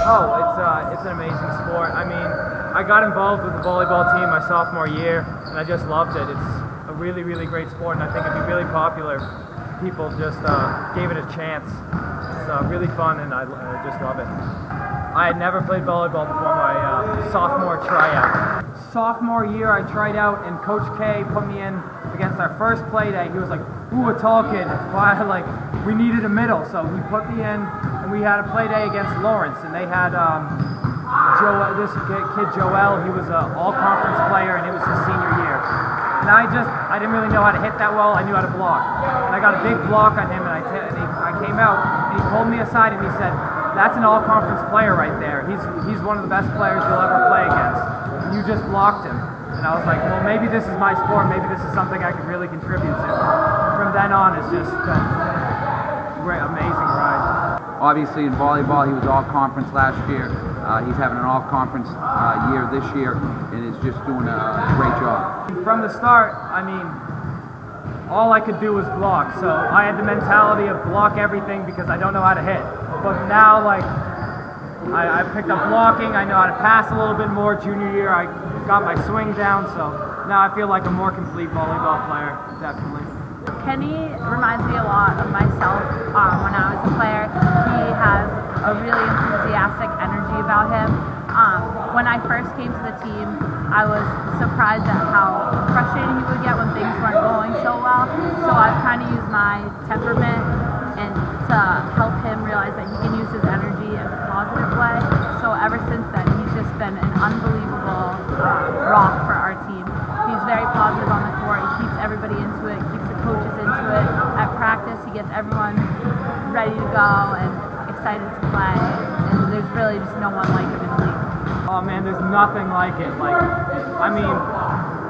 Oh, it's an amazing sport. I mean, I got involved with the volleyball team my sophomore year, and I just loved it. It's a really, really great sport, and I think it'd be really popular. People just gave it a chance. It's really fun, and I just love it. I had never played volleyball before my sophomore tryout. Sophomore year, I tried out, and Coach K put me in against our first play day. He was like, "Ooh, a tall kid." Like, we needed a middle, so he put me in, and we had a play day against Lawrence, and they had this kid Joel. He was an all-conference player, and it was his senior year. And I didn't really know how to hit that well. I knew how to block, and I got a big block on him, and I came out, and he pulled me aside, and he said, "That's an all-conference player right there. He's one of the best players you'll ever play against. And you just blocked him." And I was like, well, maybe this is my sport. Maybe this is something I could really contribute to. From then on, it's just been a great, amazing ride. Obviously, in volleyball, he was all-conference last year. He's having an all-conference year this year, and is just doing a great job. From the start, I mean, all I could do was block. So I had the mentality of block everything because I don't know how to hit. But now, like, I picked up blocking. I know how to pass a little bit more. Junior year, I got my swing down, so now I feel like a more complete volleyball player, definitely. Kenny reminds me a lot of myself when I was a player. He has a really enthusiastic energy about him. When I first came to the team, I was surprised at how frustrated he would get when things weren't going so well. So I've kind of used my temperament and to help him realize that he can use his energy as a positive way. So ever since then, he's just been an unbelievable rock for our team. He's very positive on the court. He keeps everybody into it, keeps the coaches into it. At practice, he gets everyone ready to go and excited to play. And there's really just no one like him in the league. Oh man, there's nothing like it. Like, I mean,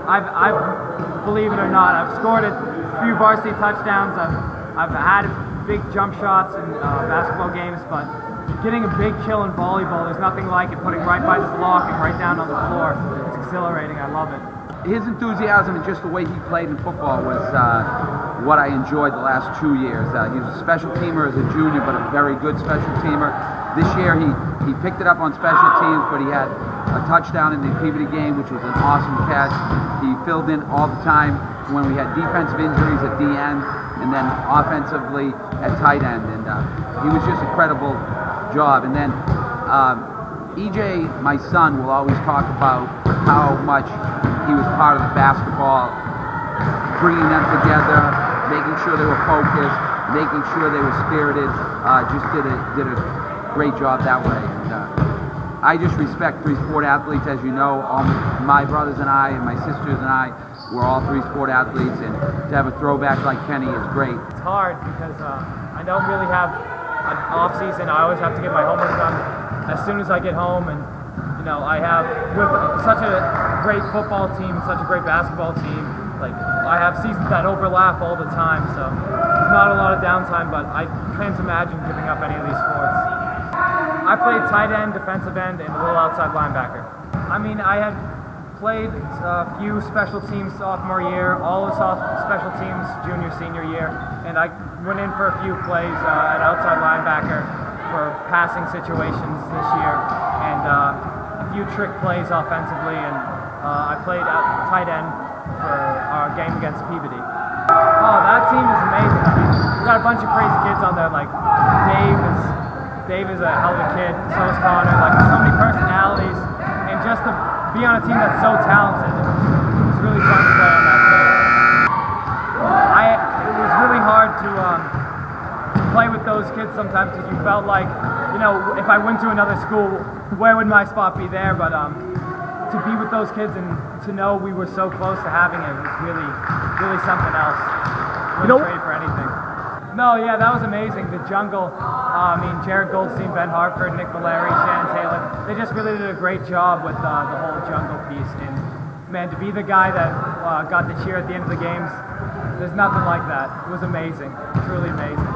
I've believe it or not, I've scored a few varsity touchdowns. I've had big jump shots in basketball games, but getting a big kill in volleyball, there's nothing like it. Putting right by the block and right down on the floor, it's exhilarating. I love it. His enthusiasm and just the way he played in football was what I enjoyed the last 2 years. He was a special teamer as a junior, but a very good special teamer. This year he picked it up on special teams, but he had a touchdown in the Peabody game, which was an awesome catch. He filled in all the time when we had defensive injuries at the end, and then offensively at tight end, and he was just a credible job. And then EJ, my son, will always talk about how much he was part of the basketball, bringing them together, making sure they were focused, making sure they were spirited. Just did a great job that way. And, I just respect three sport athletes. As you know, all my brothers and I and my sisters and I, we're all three sport athletes, and to have a throwback like Kenny is great. It's hard because I don't really have an off season. I always have to get my homework done as soon as I get home, and you know, I have with such a great football team, such a great basketball team. Like, I have seasons that overlap all the time, so there's not a lot of downtime. But I can't imagine giving up any of these sports. I played tight end, defensive end, and a little outside linebacker. I mean, I had played a few special teams sophomore year, all the special teams junior, senior year, and I went in for a few plays at outside linebacker for passing situations this year, and a few trick plays offensively, and I played at tight end for our game against Peabody. Oh, that team is amazing. I mean, we got a bunch of crazy kids on there, like Dave is a hell of a kid, so is Connor, like so many personalities, and just to be on a team that's so talented, it was really fun to play on that team. It was really hard to play with those kids sometimes because you felt like, you know, if I went to another school, where would my spot be there? But to be with those kids and to know we were so close to having it was really, really something else. Wouldn't trade for anything. No, yeah, that was amazing. The jungle, I mean, Jared Goldstein, Ben Hartford, Nick Valeri, Shannon Taylor, they just really did a great job with the whole jungle piece. And man, to be the guy that got the cheer at the end of the games, there's nothing like that. It was amazing, truly amazing.